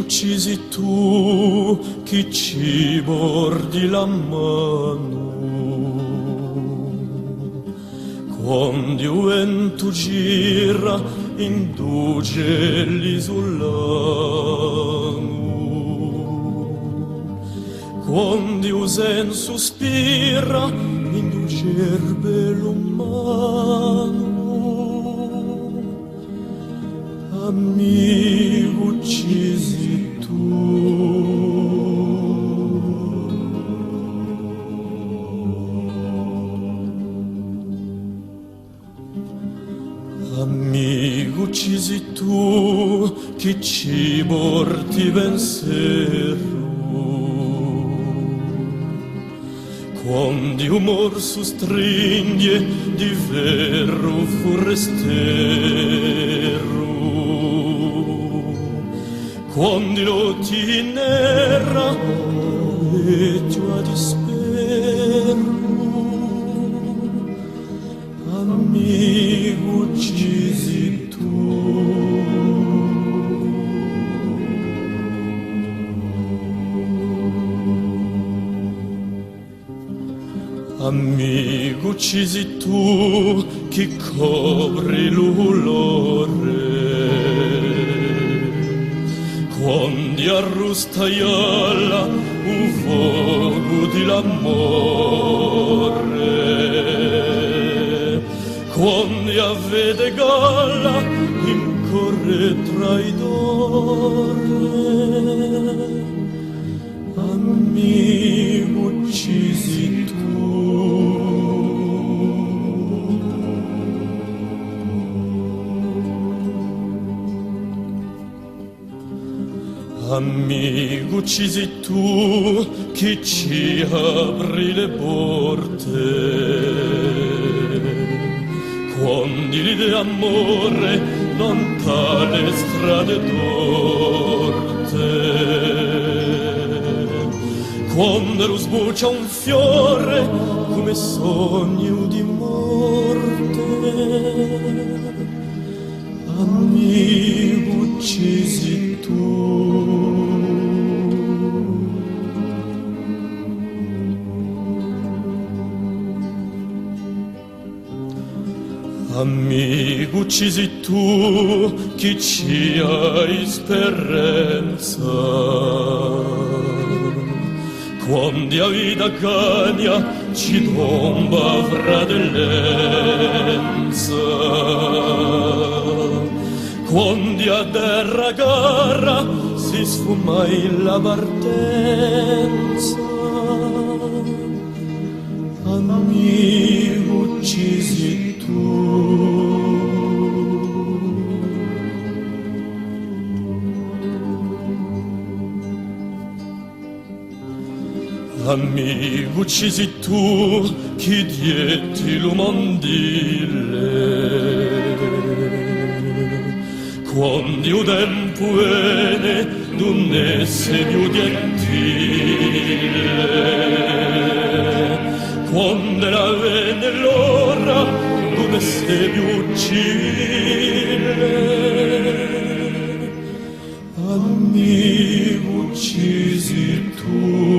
uccisi tu chi ci bordi la mano, quando il vento gira induce l'isolano, quando il sen sospira induce il bello umano. Mi uccisi tu. Amico, uccisi tu chi ci porti pensiero, quando umor sostringe di ferro forestiero, quando lo ti nerra e già dispero. Amico, uccisi tu. Amico, uccisi tu chi copri l'ulore, quando arrustaiala un fuoco di l'amore, quando avvede galla incorre traidore. Amico, uccisi tu. Amico, uccisi tu chi ci apri le porte, quando l'idea amore non tale strade d'orte, quando lo sbuccia un fiore come sogno di morte. Amico, uccisi tu. Amico, uccisi tu chi ci hai speranza, quando a vita cagna ci tomba fratellanza, quando a terra gara si sfuma la partenza. Amico, uccisi tu. Amico, uccisi tu chi dietti l'umandile, quando il tempo viene non esse più gentile, quando la venne l'ora non esse più civile. Amico, uccisi tu.